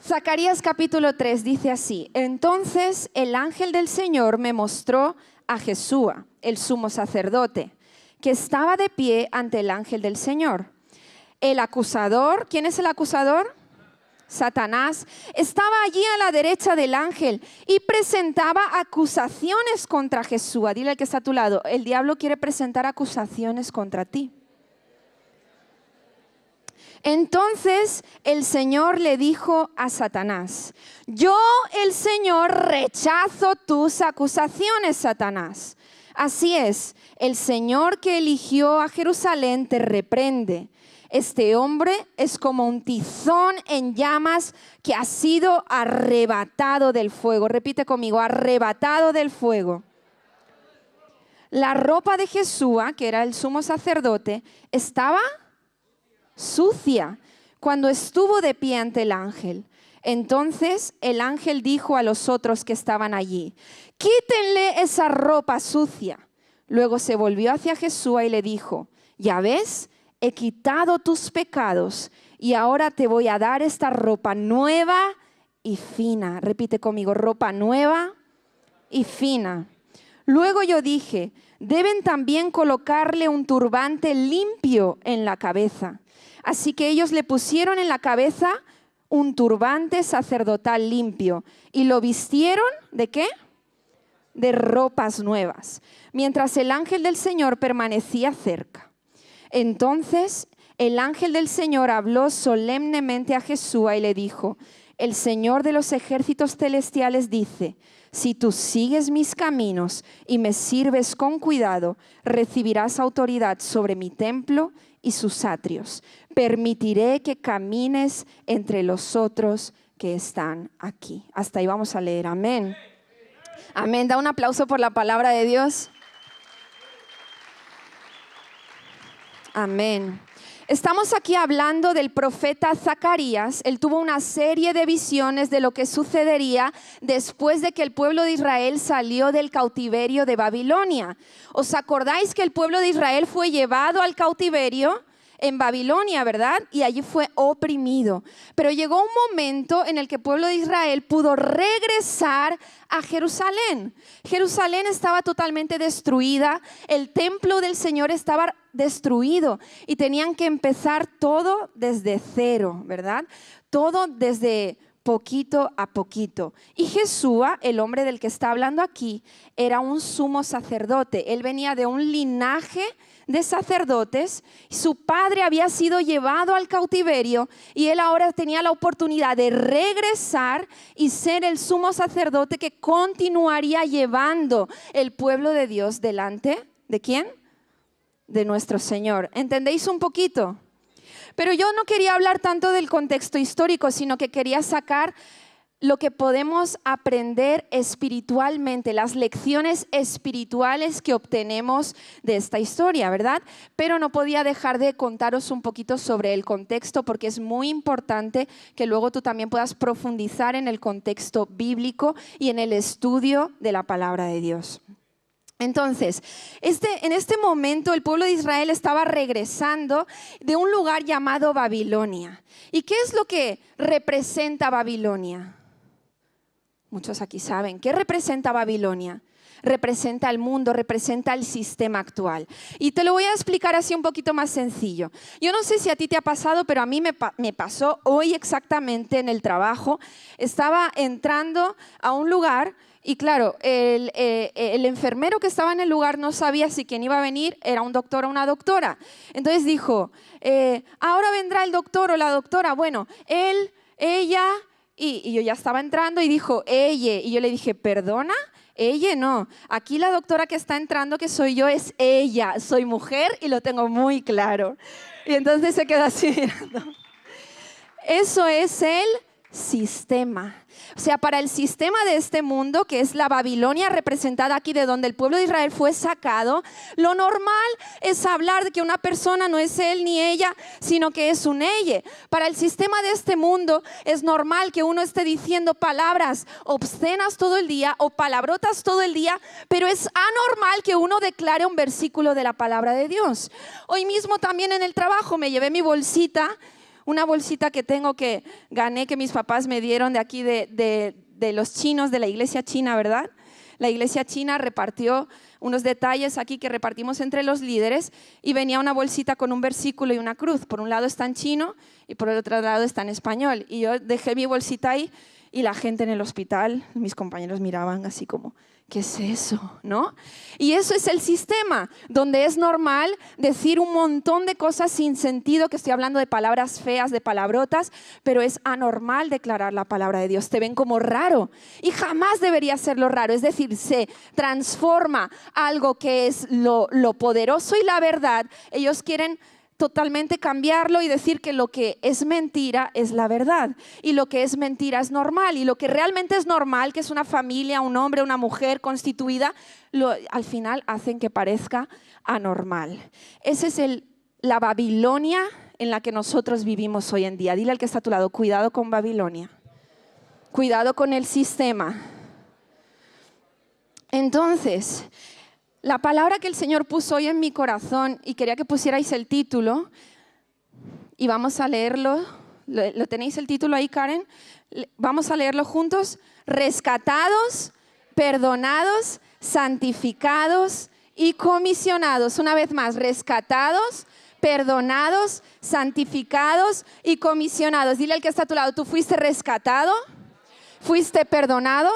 Zacarías capítulo 3 dice así: entonces el ángel del Señor me mostró a Jesúa, el sumo sacerdote, que estaba de pie ante el ángel del Señor. El acusador, ¿quién es el acusador? Satanás, estaba allí a la derecha del ángel y presentaba acusaciones contra Jesúa. Dile al que está a tu lado: el diablo quiere presentar acusaciones contra ti. Entonces el Señor le dijo a Satanás: yo, el Señor, rechazo tus acusaciones, Satanás. Así es, el Señor que eligió a Jerusalén te reprende. Este hombre es como un tizón en llamas que ha sido arrebatado del fuego. Repite conmigo: arrebatado del fuego. La ropa de Jesúa, que era el sumo sacerdote, estaba sucia cuando estuvo de pie ante el ángel. Entonces el ángel dijo a los otros que estaban allí: quítenle esa ropa sucia. Luego se volvió hacia Jesúa y le dijo: ya ves, he quitado tus pecados y ahora te voy a dar esta ropa nueva y fina. Repite conmigo: ropa nueva y fina. Luego yo dije: deben también colocarle un turbante limpio en la cabeza. Así que ellos le pusieron en la cabeza un turbante sacerdotal limpio y lo vistieron, ¿de qué? De ropas nuevas, mientras el ángel del Señor permanecía cerca. Entonces el ángel del Señor habló solemnemente a Jesúa y le dijo: el Señor de los ejércitos celestiales dice: si tú sigues mis caminos y me sirves con cuidado, recibirás autoridad sobre mi templo y sus atrios. Permitiré que camines entre los otros que están aquí. Hasta ahí vamos a leer. Amén. Amén. Da un aplauso por la palabra de Dios. Amén. Estamos aquí hablando del profeta Zacarías. Él tuvo una serie de visiones de lo que sucedería después de que el pueblo de Israel salió del cautiverio de Babilonia. ¿Os acordáis que el pueblo de Israel fue llevado al cautiverio en Babilonia, verdad? Y allí fue oprimido. Pero llegó un momento en el que el pueblo de Israel pudo regresar a Jerusalén. Jerusalén estaba totalmente destruida, el templo del Señor estaba destruido y tenían que empezar todo desde cero, ¿verdad? Todo desde poquito a poquito. Y Jesúa, el hombre del que está hablando aquí, era un sumo sacerdote. Él venía de un linaje de sacerdotes. Su padre había sido llevado al cautiverio y él ahora tenía la oportunidad de regresar y ser el sumo sacerdote que continuaría llevando el pueblo de Dios delante ¿de quién? De nuestro Señor. ¿Entendéis un poquito? Pero yo no quería hablar tanto del contexto histórico, sino que quería sacar lo que podemos aprender espiritualmente, las lecciones espirituales que obtenemos de esta historia, ¿verdad? Pero no podía dejar de contaros un poquito sobre el contexto, porque es muy importante que luego tú también puedas profundizar en el contexto bíblico y en el estudio de la palabra de Dios. Entonces, en este momento el pueblo de Israel estaba regresando de un lugar llamado Babilonia. ¿Y qué es lo que representa Babilonia? Muchos aquí saben. ¿Qué representa Babilonia? Representa el mundo, representa el sistema actual. Y te lo voy a explicar así un poquito más sencillo. Yo no sé si a ti te ha pasado, pero a mí me pasó hoy exactamente en el trabajo. Estaba entrando a un lugar y claro, el enfermero que estaba en el lugar no sabía si quien iba a venir era un doctor o una doctora. Entonces dijo, ahora vendrá el doctor o la doctora. Bueno, él, ella, y yo ya estaba entrando y dijo, ella. Y yo le dije, ¿perdona? Ella no. Aquí la doctora que está entrando, que soy yo, es ella. Soy mujer y lo tengo muy claro. Y entonces se quedó así mirando. Eso es el sistema. O sea, para el sistema de este mundo, que es la Babilonia representada aquí de donde el pueblo de Israel fue sacado, lo normal es hablar de que una persona no es él ni ella, sino que es un ella. Para el sistema de este mundo es normal que uno esté diciendo palabras obscenas todo el día o palabrotas todo el día, pero es anormal que uno declare un versículo de la palabra de Dios. Hoy mismo también en el trabajo me llevé mi bolsita, una bolsita que tengo que gané, que mis papás me dieron de aquí de los chinos, de la iglesia china, ¿verdad? La iglesia china repartió unos detalles aquí que repartimos entre los líderes y venía una bolsita con un versículo y una cruz. Por un lado está en chino y por el otro lado está en español. Y yo dejé mi bolsita ahí y la gente en el hospital, mis compañeros miraban así como, ¿qué es eso? ¿No? Y eso es el sistema, donde es normal decir un montón de cosas sin sentido, que estoy hablando de palabras feas, de palabrotas, pero es anormal declarar la palabra de Dios. Te ven como raro y jamás debería serlo raro. Es decir, se transforma algo que es lo poderoso y la verdad. Ellos quieren totalmente cambiarlo y decir que lo que es mentira es la verdad y lo que es mentira es normal, y lo que realmente es normal, que es una familia, un hombre, una mujer constituida, al final hacen que parezca anormal. Esa es la Babilonia en la que nosotros vivimos hoy en día. Dile al que está a tu lado, cuidado con Babilonia, cuidado con el sistema. Entonces, la palabra que el Señor puso hoy en mi corazón, y quería que pusierais el título, y vamos a leerlo. ¿Lo tenéis el título ahí, Karen? Vamos a leerlo juntos. Rescatados, perdonados, santificados y comisionados. Una vez más, rescatados, perdonados, santificados y comisionados. Dile al que está a tu lado, tú fuiste rescatado, fuiste perdonado,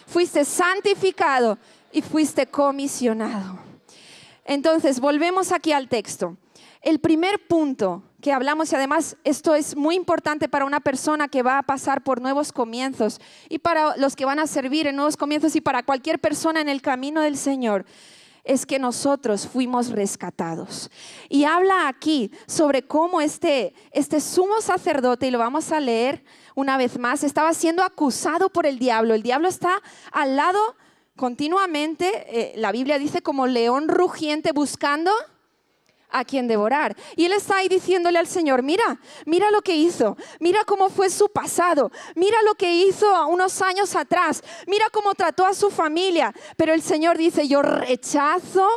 fuiste santificado y fuiste comisionado. Entonces, volvemos aquí al texto. El primer punto que hablamos, y además esto es muy importante para una persona que va a pasar por nuevos comienzos y para los que van a servir en nuevos comienzos y para cualquier persona en el camino del Señor, es que nosotros fuimos rescatados. Y habla aquí sobre cómo este sumo sacerdote, y lo vamos a leer una vez más, estaba siendo acusado por el diablo. El diablo está al lado continuamente, la Biblia dice, como león rugiente buscando a quien devorar. Y él está ahí diciéndole al Señor, mira lo que hizo, mira cómo fue su pasado, mira lo que hizo unos años atrás, mira cómo trató a su familia. Pero el Señor dice, yo rechazo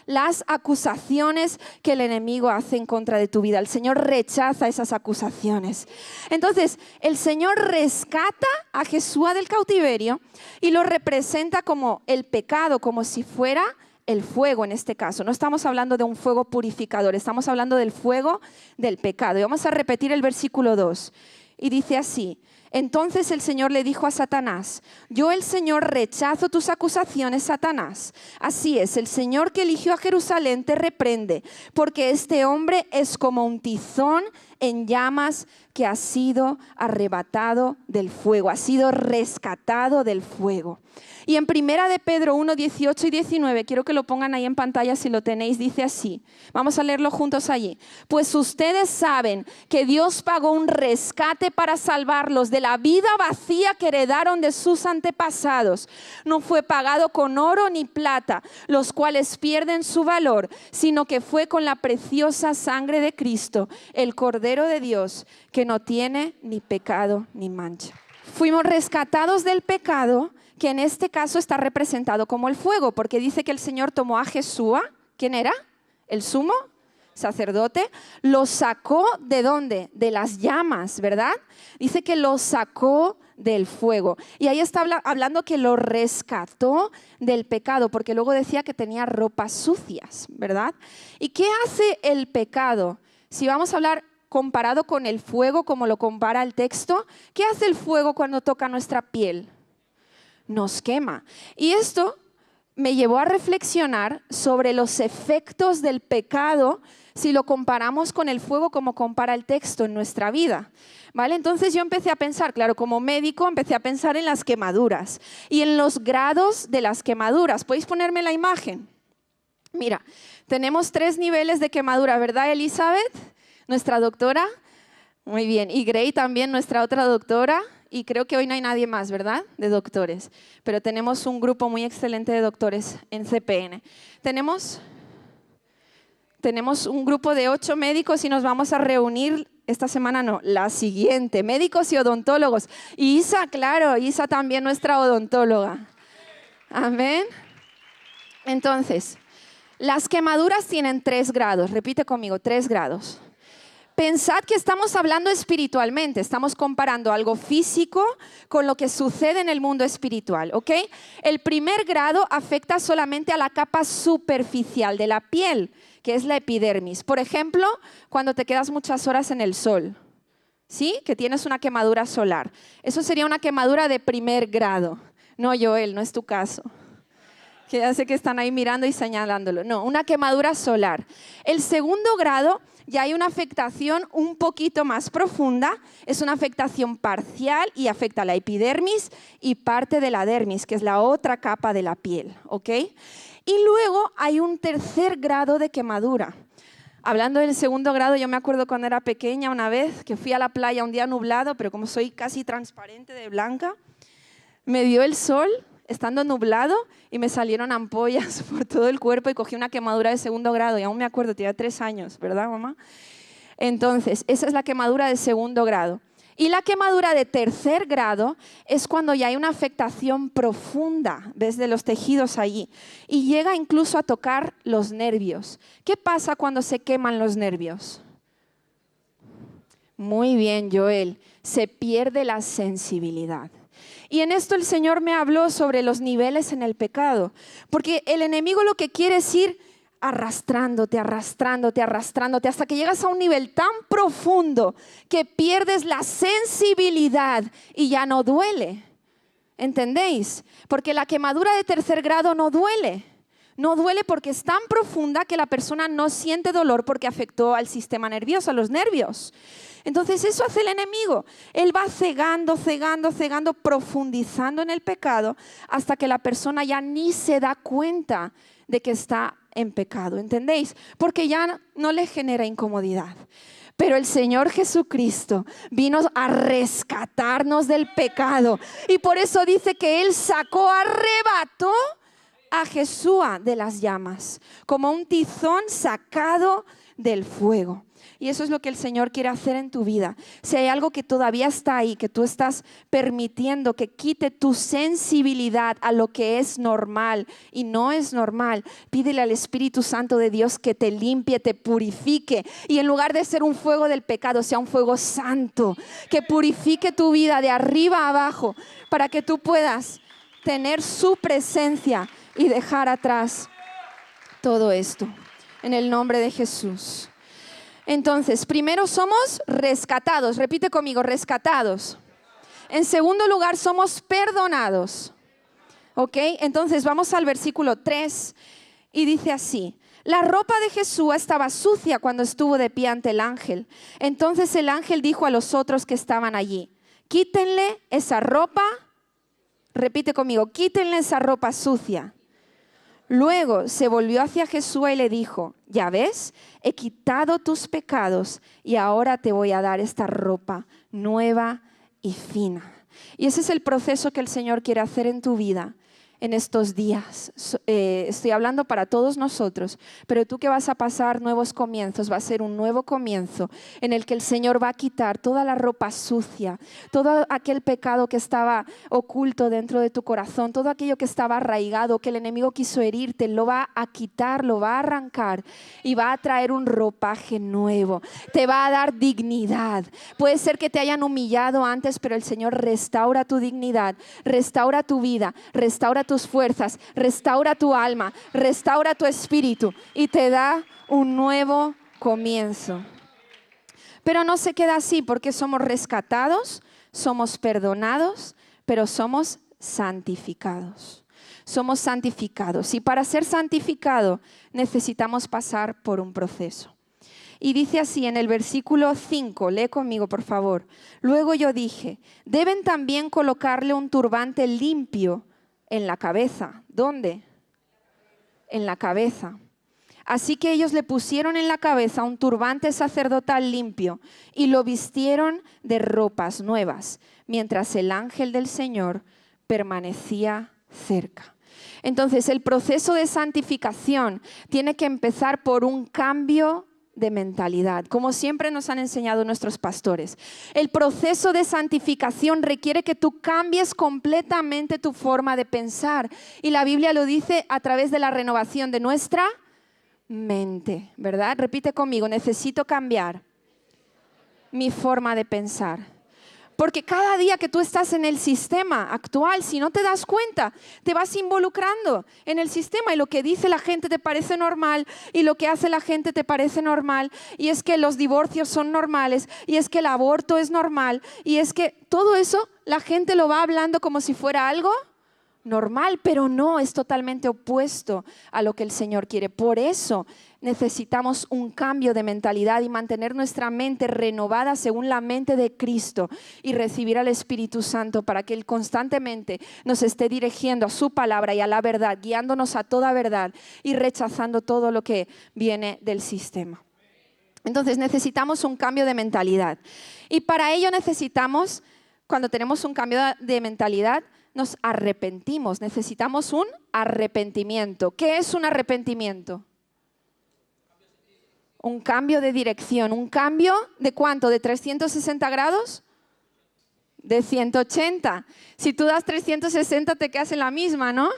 las acusaciones que el enemigo hace en contra de tu vida. El Señor rechaza esas acusaciones. Entonces, el Señor rescata a Jesús del cautiverio y lo representa como el pecado, como si fuera el fuego en este caso. No estamos hablando de un fuego purificador, estamos hablando del fuego del pecado. Y vamos a repetir el versículo 2. Y dice así: entonces el Señor le dijo a Satanás, yo el Señor rechazo tus acusaciones, Satanás. Así es, el Señor que eligió a Jerusalén te reprende, porque este hombre es como un tizón en llamas que ha sido arrebatado del fuego, ha sido rescatado del fuego. Y en primera de Pedro 1, 18 y 19, quiero que lo pongan ahí en pantalla si lo tenéis, dice así. Vamos a leerlo juntos allí. Pues ustedes saben que Dios pagó un rescate para salvarlos de la vida vacía que heredaron de sus antepasados. No fue pagado con oro ni plata, los cuales pierden su valor, sino que fue con la preciosa sangre de Cristo, el Cordero de Dios, que no tiene ni pecado ni mancha. Fuimos rescatados del pecado, que en este caso está representado como el fuego, porque dice que el Señor tomó a Jesús, ¿quién era? El sumo sacerdote, lo sacó ¿de dónde? De las llamas, ¿verdad? Dice que lo sacó del fuego. Y ahí está hablando que lo rescató del pecado, porque luego decía que tenía ropas sucias, ¿verdad? ¿Y qué hace el pecado? Si vamos a hablar comparado con el fuego, como lo compara el texto, ¿qué hace el fuego cuando toca nuestra piel? Nos quema. Y esto me llevó a reflexionar sobre los efectos del pecado si lo comparamos con el fuego como compara el texto en nuestra vida, ¿vale? Entonces yo empecé a pensar, claro, como médico empecé a pensar en las quemaduras y en los grados de las quemaduras. ¿Podéis ponerme la imagen? Mira, tenemos 3 niveles de quemadura, ¿verdad, Elizabeth? Nuestra doctora. Muy bien. Y Gray también, nuestra otra doctora. Y creo que hoy no hay nadie más, ¿verdad? De doctores. Pero tenemos un grupo muy excelente de doctores en CPN. Tenemos un grupo de 8 médicos y nos vamos a reunir esta semana, no, la siguiente. Médicos y odontólogos. Y Isa, claro, Isa también nuestra odontóloga. Amén. Entonces, las quemaduras tienen 3 grados. Repite conmigo, 3 grados. Pensad que estamos hablando espiritualmente, estamos comparando algo físico con lo que sucede en el mundo espiritual, ¿ok? El primer grado afecta solamente a la capa superficial de la piel, que es la epidermis. Por ejemplo, cuando te quedas muchas horas en el sol, ¿sí? Que tienes una quemadura solar. Eso sería una quemadura de primer grado. No, Joel, no es tu caso. Que ya sé que están ahí mirando y señalándolo. No, una quemadura solar. El segundo grado ya hay una afectación un poquito más profunda. Es una afectación parcial y afecta a la epidermis y parte de la dermis, que es la otra capa de la piel, ¿ok? Y luego hay un tercer grado de quemadura. Hablando del segundo grado, yo me acuerdo cuando era pequeña una vez que fui a la playa un día nublado, pero como soy casi transparente de blanca, me dio el sol estando nublado y me salieron ampollas por todo el cuerpo y cogí una quemadura de segundo grado y aún me acuerdo, tenía 3 años, ¿verdad, mamá? Entonces, esa es la quemadura de segundo grado. Y la quemadura de tercer grado es cuando ya hay una afectación profunda, ves, de los tejidos allí y llega incluso a tocar los nervios. ¿Qué pasa cuando se queman los nervios? Muy bien, Joel, se pierde la sensibilidad. Y en esto el Señor me habló sobre los niveles en el pecado, porque el enemigo lo que quiere es ir arrastrándote, arrastrándote, arrastrándote, hasta que llegas a un nivel tan profundo que pierdes la sensibilidad y ya no duele. ¿Entendéis? Porque la quemadura de tercer grado no duele. No duele porque es tan profunda que la persona no siente dolor porque afectó al sistema nervioso, a los nervios. Entonces eso hace el enemigo. Él va cegando, cegando, cegando, profundizando en el pecado hasta que la persona ya ni se da cuenta de que está en pecado. ¿Entendéis? Porque ya no le genera incomodidad. Pero el Señor Jesucristo vino a rescatarnos del pecado. Y por eso dice que Él arrebató a Jesús de las llamas, como un tizón sacado del fuego. Y eso es lo que el Señor quiere hacer en tu vida. Si hay algo que todavía está ahí, que tú estás permitiendo que quite tu sensibilidad a lo que es normal y no es normal, pídele al Espíritu Santo de Dios que te limpie, te purifique. Y en lugar de ser un fuego del pecado, sea un fuego santo, que purifique tu vida de arriba a abajo, para que tú puedas tener su presencia y dejar atrás todo esto. En el nombre de Jesús. Entonces, primero somos rescatados. Repite conmigo, rescatados. En segundo lugar, somos perdonados. ¿Ok? Entonces, vamos al versículo 3 y dice así. La ropa de Jesús estaba sucia cuando estuvo de pie ante el ángel. Entonces el ángel dijo a los otros que estaban allí, quítenle esa ropa. Repite conmigo, quítenle esa ropa sucia. Luego se volvió hacia Jesús y le dijo, ya ves, he quitado tus pecados y ahora te voy a dar esta ropa nueva y fina. Y ese es el proceso que el Señor quiere hacer en tu vida en estos días. Estoy hablando para todos nosotros, pero tú que vas a pasar nuevos comienzos, va a ser un nuevo comienzo en el que el Señor va a quitar toda la ropa sucia, todo aquel pecado que estaba oculto dentro de tu corazón, todo aquello que estaba arraigado, que el enemigo quiso herirte, lo va a quitar, lo va a arrancar y va a traer un ropaje nuevo, te va a dar dignidad. Puede ser que te hayan humillado antes, pero el Señor restaura tu dignidad, restaura tu vida, restaura tus fuerzas, restaura tu alma, restaura tu espíritu y te da un nuevo comienzo. Pero no se queda así porque somos rescatados, somos perdonados, pero somos santificados. Somos santificados y para ser santificado necesitamos pasar por un proceso. Y dice así en el versículo 5, lee conmigo por favor. Luego yo dije, deben también colocarle un turbante limpio en la cabeza. ¿Dónde? En la cabeza. Así que ellos le pusieron en la cabeza un turbante sacerdotal limpio y lo vistieron de ropas nuevas, mientras el ángel del Señor permanecía cerca. Entonces, el proceso de santificación tiene que empezar por un cambio de mentalidad, como siempre nos han enseñado nuestros pastores. El proceso de santificación requiere que tú cambies completamente tu forma de pensar. Y la Biblia lo dice a través de la renovación de nuestra mente, ¿verdad? Repite conmigo, necesito cambiar mi forma de pensar. Porque cada día que tú estás en el sistema actual, si no te das cuenta, te vas involucrando en el sistema y lo que dice la gente te parece normal y lo que hace la gente te parece normal y es que los divorcios son normales y es que el aborto es normal y es que todo eso la gente lo va hablando como si fuera algo normal, pero no, es totalmente opuesto a lo que el Señor quiere. Por eso necesitamos un cambio de mentalidad y mantener nuestra mente renovada según la mente de Cristo y recibir al Espíritu Santo para que Él constantemente nos esté dirigiendo a su palabra y a la verdad, guiándonos a toda verdad y rechazando todo lo que viene del sistema. Entonces necesitamos un cambio de mentalidad y para ello necesitamos, cuando tenemos un cambio de mentalidad, nos arrepentimos, necesitamos un arrepentimiento. ¿Qué es un arrepentimiento? Un cambio de dirección. ¿Un cambio de cuánto? ¿De 360 grados? De 180. Si tú das 360 te quedas en la misma, ¿no?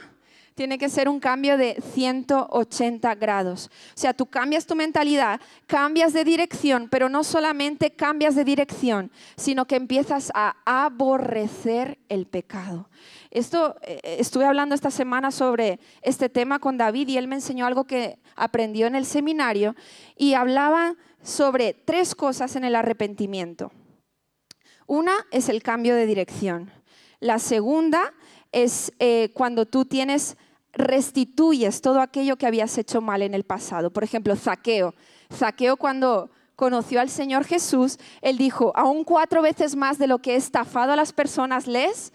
Tiene que ser un cambio de 180 grados. O sea, tú cambias tu mentalidad, cambias de dirección, pero no solamente cambias de dirección, sino que empiezas a aborrecer el pecado. Estuve hablando esta semana sobre este tema con David y él me enseñó algo que aprendió en el seminario y hablaba sobre 3 cosas en el arrepentimiento. Una es el cambio de dirección. La segunda es cuando tú restituyes todo aquello que habías hecho mal en el pasado. Por ejemplo, Zaqueo. Zaqueo cuando conoció al Señor Jesús, él dijo, aún 4 veces más de lo que he estafado a las personas les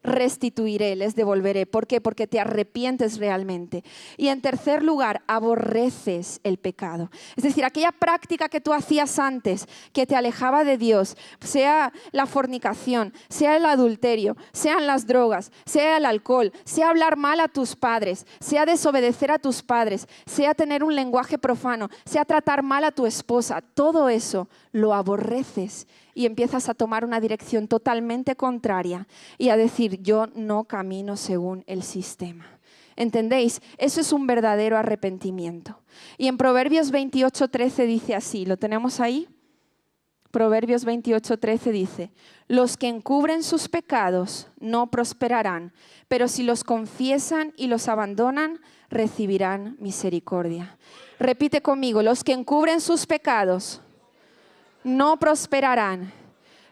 restituiré, les devolveré. ¿Por qué? Porque te arrepientes realmente. Y en tercer lugar, aborreces el pecado. Es decir, aquella práctica que tú hacías antes, que te alejaba de Dios, sea la fornicación, sea el adulterio, sean las drogas, sea el alcohol, sea hablar mal a tus padres, sea desobedecer a tus padres, sea tener un lenguaje profano, sea tratar mal a tu esposa, todo eso lo aborreces y empiezas a tomar una dirección totalmente contraria y a decir, yo no camino según el sistema. ¿Entendéis? Eso es un verdadero arrepentimiento. Y en Proverbios 28:13 dice así, ¿lo tenemos ahí? Proverbios 28:13 dice, los que encubren sus pecados no prosperarán, pero si los confiesan y los abandonan, recibirán misericordia. Repite conmigo, los que encubren sus pecados no prosperarán,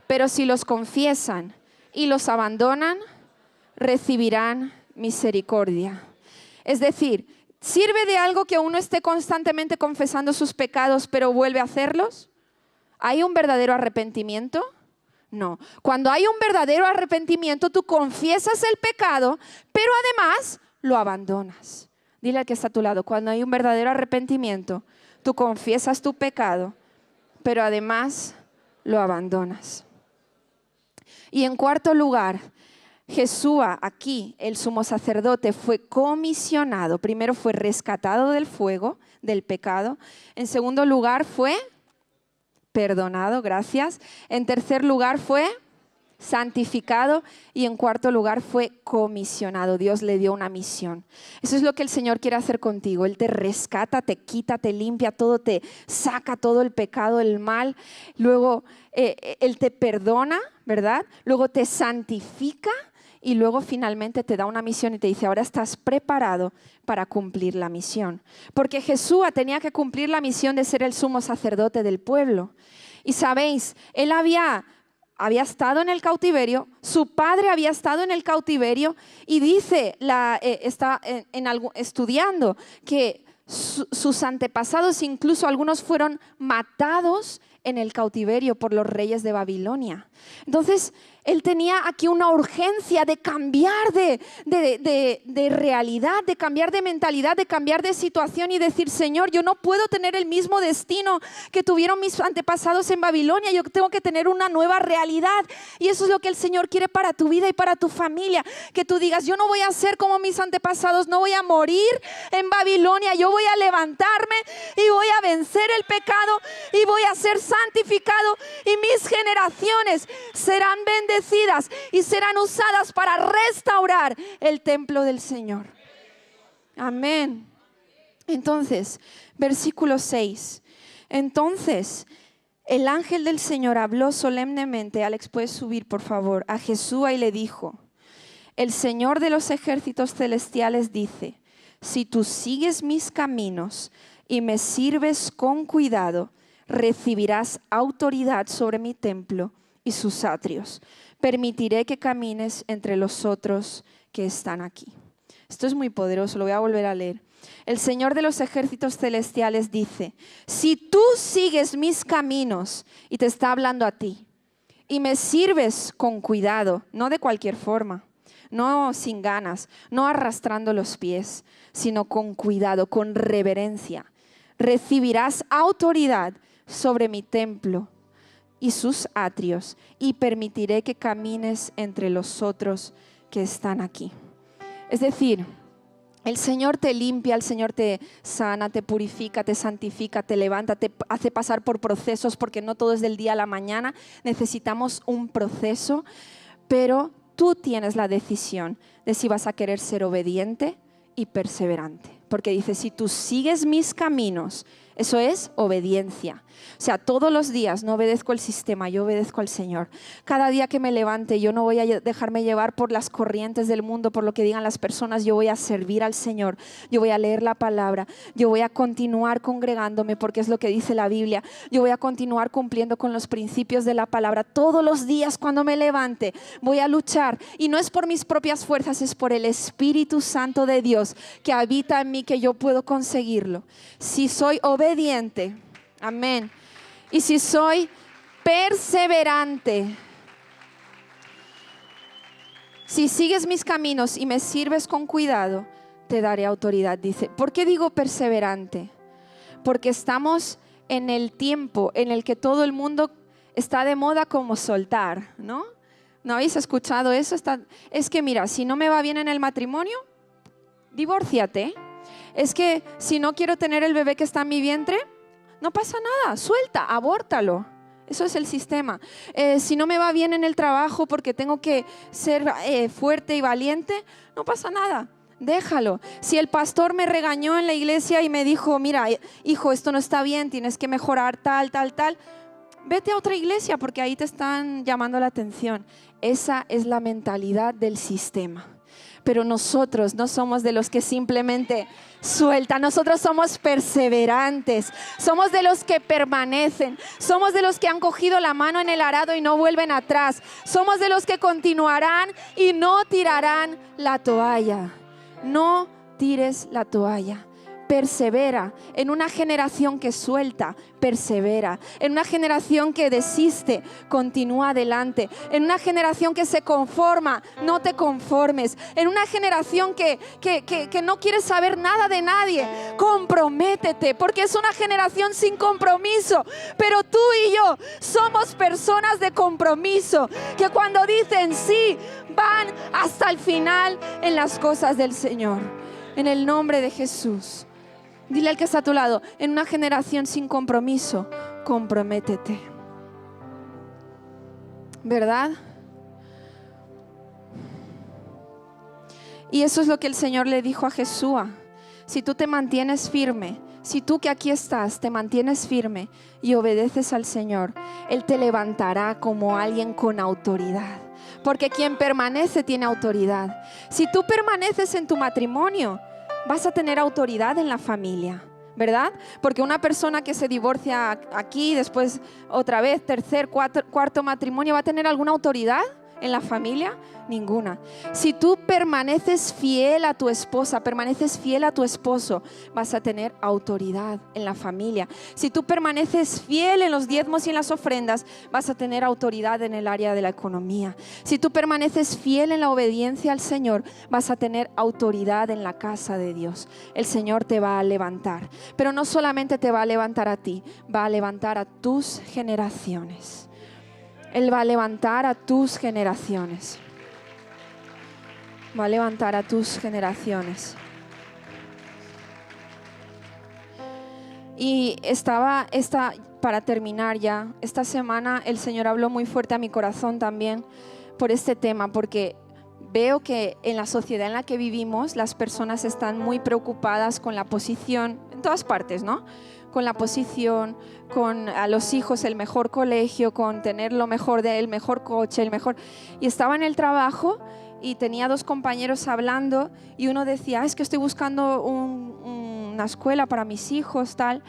pero si los confiesan y los abandonan, recibirán misericordia. Es decir, ¿sirve de algo que uno esté constantemente confesando sus pecados, pero vuelve a hacerlos? ¿Hay un verdadero arrepentimiento? No. Cuando hay un verdadero arrepentimiento, tú confiesas el pecado, pero además lo abandonas. Dile al que está a tu lado, cuando hay un verdadero arrepentimiento, tú confiesas tu pecado, pero además lo abandonas. Y en cuarto lugar, Jesúa, aquí el sumo sacerdote, fue comisionado. Primero fue rescatado del fuego, del pecado. En segundo lugar fue perdonado, gracias. En tercer lugar fue santificado y en cuarto lugar fue comisionado. Dios le dio una misión. Eso es lo que el Señor quiere hacer contigo. Él te rescata, te quita, te limpia todo, te saca todo el pecado, el mal. Luego Él te perdona, ¿verdad? Luego te santifica y luego finalmente te da una misión y te dice, ahora estás preparado para cumplir la misión. Porque Jesús tenía que cumplir la misión de ser el sumo sacerdote del pueblo. Y sabéis, Él había estado en el cautiverio, su padre había estado en el cautiverio y dice, está estudiando que sus antepasados, incluso algunos fueron matados en el cautiverio por los reyes de Babilonia. Entonces, él tenía aquí una urgencia de cambiar de realidad, de cambiar de mentalidad, de cambiar de situación y decir, Señor, yo no puedo tener el mismo destino que tuvieron mis antepasados en Babilonia, yo tengo que tener una nueva realidad. Y eso es lo que el Señor quiere para tu vida y para tu familia, que tú digas, yo no voy a ser como mis antepasados, no voy a morir en Babilonia, yo voy a levantarme y voy a vencer el pecado y voy a ser santificado y mis generaciones serán bendecidas y serán usadas para restaurar el templo del Señor. Amén. Entonces, versículo 6. Entonces, El ángel del Señor habló solemnemente, Alex, puedes subir por favor, a Jesús y le dijo: el Señor de los ejércitos celestiales dice, si tú sigues mis caminos y me sirves con cuidado, recibirás autoridad sobre mi templo y sus atrios. Permitiré que camines entre los otros que están aquí. Esto es muy poderoso, lo voy a volver a leer. El Señor de los ejércitos celestiales dice, si tú sigues mis caminos, y te está hablando a ti, y me sirves con cuidado, no de cualquier forma, no sin ganas, no arrastrando los pies, sino con cuidado, con reverencia, recibirás autoridad sobre mi templo y sus atrios, y permitiré que camines entre los otros que están aquí. Es decir, el Señor te limpia, el Señor te sana, te purifica, te santifica, te levanta, te hace pasar por procesos, porque no todo es del día a la mañana, necesitamos un proceso, pero tú tienes la decisión de si vas a querer ser obediente y perseverante. Porque dice, si tú sigues mis caminos, eso es obediencia. O sea, todos los días no obedezco el sistema, yo obedezco al Señor. Cada día que me levante, yo no voy a dejarme llevar por las corrientes del mundo, por lo que digan las personas. Yo voy a servir al Señor, yo voy a leer la palabra, yo voy a continuar congregándome, porque es lo que dice la Biblia. Yo voy a continuar cumpliendo con los principios de la palabra. Todos los días cuando me levante, voy a luchar. Y no es por mis propias fuerzas, es por el Espíritu Santo de Dios que habita en mí, que yo puedo conseguirlo. Si soy obediente, amén. Y si soy perseverante, si sigues mis caminos y me sirves con cuidado, te daré autoridad, dice. ¿Por qué digo perseverante? Porque estamos en el tiempo en el que todo el mundo está de moda como soltar, ¿no? ¿No habéis escuchado eso? Es que mira, si no me va bien en el matrimonio, divórciate. Es que si no quiero tener el bebé que está en mi vientre, no pasa nada, suelta, abórtalo. Eso es el sistema. Si no me va bien en el trabajo porque tengo que ser fuerte y valiente, no pasa nada, déjalo. Si el pastor me regañó en la iglesia y me dijo, mira, hijo, esto no está bien, tienes que mejorar tal, vete a otra iglesia porque ahí te están llamando la atención. Esa es la mentalidad del sistema. Pero nosotros no somos de los que simplemente sueltan, nosotros somos perseverantes, somos de los que permanecen, somos de los que han cogido la mano en el arado y no vuelven atrás, somos de los que continuarán y no tirarán la toalla. No tires la toalla. Persevera. En una generación que suelta, persevera. En una generación que desiste, continúa adelante. En una generación que se conforma, no te conformes. En una generación que no quiere saber nada de nadie, comprométete, porque es una generación sin compromiso. Pero tú y yo somos personas de compromiso, que cuando dicen sí, van hasta el final en las cosas del Señor. En el nombre de Jesús. Dile al que está a tu lado, en una generación sin compromiso, comprométete. ¿Verdad? Y eso es lo que el Señor le dijo a Jesús. Si tú te mantienes firme, si tú que aquí estás te mantienes firme y obedeces al Señor, Él te levantará como alguien con autoridad. Porque quien permanece tiene autoridad. Si tú permaneces en tu matrimonio, vas a tener autoridad en la familia, ¿verdad? Porque una persona que se divorcia aquí, después otra vez, tercer, cuarto matrimonio, ¿va a tener alguna autoridad en la familia? Ninguna. Si tú permaneces fiel a tu esposa, permaneces fiel a tu esposo, vas a tener autoridad en la familia. Si tú permaneces fiel en los diezmos y en las ofrendas, vas a tener autoridad en el área de la economía. Si tú permaneces fiel en la obediencia al Señor, vas a tener autoridad en la casa de Dios. El Señor te va a levantar, pero no solamente te va a levantar a ti, va a levantar a tus generaciones. Él va a levantar a tus generaciones. Va a levantar a tus generaciones. Y para terminar ya, esta semana el Señor habló muy fuerte a mi corazón también por este tema, porque veo que en la sociedad en la que vivimos las personas están muy preocupadas con la posición, en todas partes, ¿no? Con la posición, con a los hijos el mejor colegio, con tener lo mejor el mejor coche, el mejor... Y estaba en el trabajo y tenía 2 compañeros hablando y uno decía, es que estoy buscando una escuela para mis hijos, tal...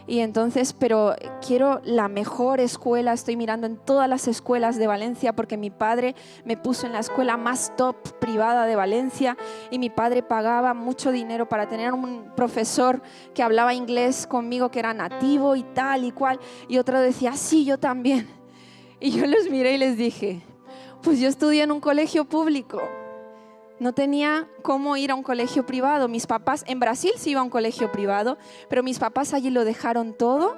Y entonces, pero quiero la mejor escuela, estoy mirando en todas las escuelas de Valencia porque mi padre me puso en la escuela más top privada de Valencia y mi padre pagaba mucho dinero para tener un profesor que hablaba inglés conmigo que era nativo y tal y cual. Y otro decía, sí, yo también. Y yo los miré y les dije, pues yo estudié en un colegio público. No tenía cómo ir a un colegio privado. Mis papás, en Brasil sí iba a un colegio privado, pero mis papás allí lo dejaron todo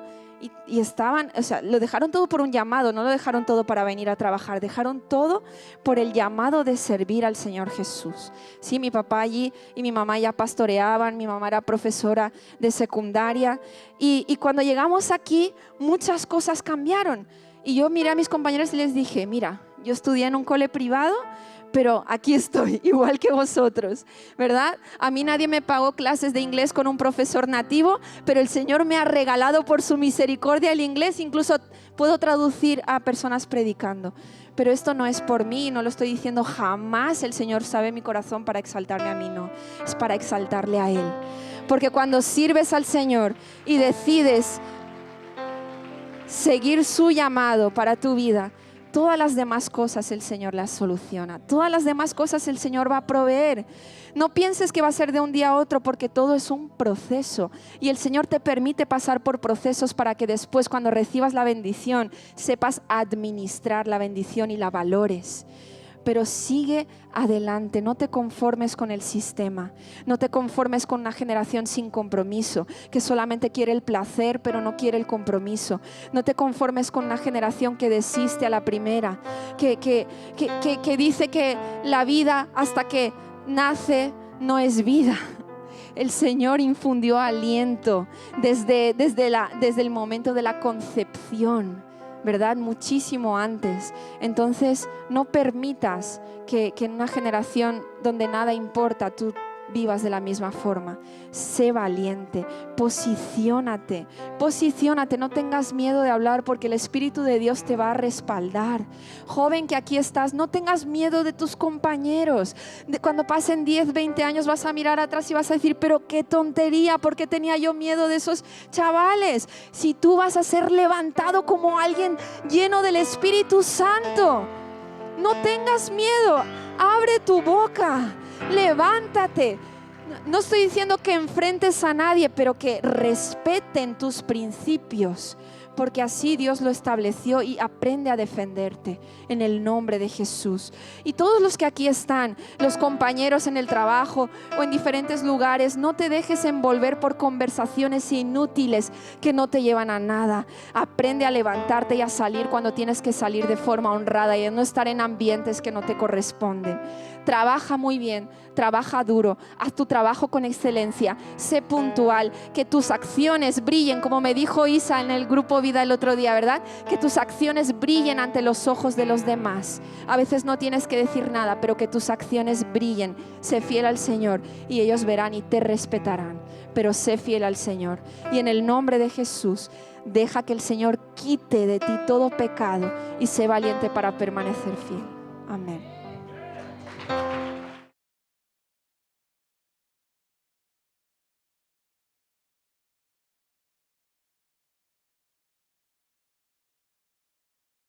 y estaban, o sea, lo dejaron todo por un llamado, no lo dejaron todo para venir a trabajar, dejaron todo por el llamado de servir al Señor Jesús. Sí, mi papá allí y mi mamá ya pastoreaban, mi mamá era profesora de secundaria y cuando llegamos aquí muchas cosas cambiaron. Y yo miré a mis compañeros y les dije, mira, yo estudié en un cole privado, pero aquí estoy, igual que vosotros, ¿verdad? A mí nadie me pagó clases de inglés con un profesor nativo, pero el Señor me ha regalado por su misericordia el inglés, incluso puedo traducir a personas predicando. Pero esto no es por mí, no lo estoy diciendo jamás. El Señor sabe mi corazón para exaltarme a mí, no, es para exaltarle a Él. Porque cuando sirves al Señor y decides seguir su llamado para tu vida, todas las demás cosas el Señor las soluciona. Todas las demás cosas el Señor va a proveer. No pienses que va a ser de un día a otro porque todo es un proceso. Y el Señor te permite pasar por procesos para que después cuando recibas la bendición sepas administrar la bendición y la valores. Pero sigue adelante, no te conformes con el sistema, no te conformes con una generación sin compromiso, que solamente quiere el placer pero no quiere el compromiso. No te conformes con una generación que desiste a la primera, que dice que la vida hasta que nace no es vida. El Señor infundió aliento desde el momento de la concepción, ¿verdad? Muchísimo antes. Entonces no permitas que en una generación donde nada importa tú vivas de la misma forma. Sé valiente, posiciónate, no tengas miedo de hablar porque el Espíritu de Dios te va a respaldar. Joven que aquí estás, no tengas miedo de tus compañeros. Cuando pasen 10, 20 años vas a mirar atrás y vas a decir, pero qué tontería, ¿por qué tenía yo miedo de esos chavales? Si tú vas a ser levantado como alguien lleno del Espíritu Santo, no tengas miedo, abre tu boca. Levántate. No estoy diciendo que enfrentes a nadie, pero que respeten tus principios, porque así Dios lo estableció, y aprende a defenderte en el nombre de Jesús. Y todos los que aquí están, los compañeros en el trabajo o en diferentes lugares, no te dejes envolver por conversaciones inútiles que no te llevan a nada. Aprende a levantarte y a salir cuando tienes que salir de forma honrada y a no estar en ambientes que no te corresponden. Trabaja muy bien, trabaja duro, haz tu trabajo con excelencia, sé puntual, que tus acciones brillen, como me dijo Isa en el grupo Vida el otro día, ¿verdad? Que tus acciones brillen ante los ojos de los demás. A veces no tienes que decir nada, pero que tus acciones brillen. Sé fiel al Señor y ellos verán y te respetarán, pero sé fiel al Señor. Y en el nombre de Jesús, deja que el Señor quite de ti todo pecado y sé valiente para permanecer fiel. Amén.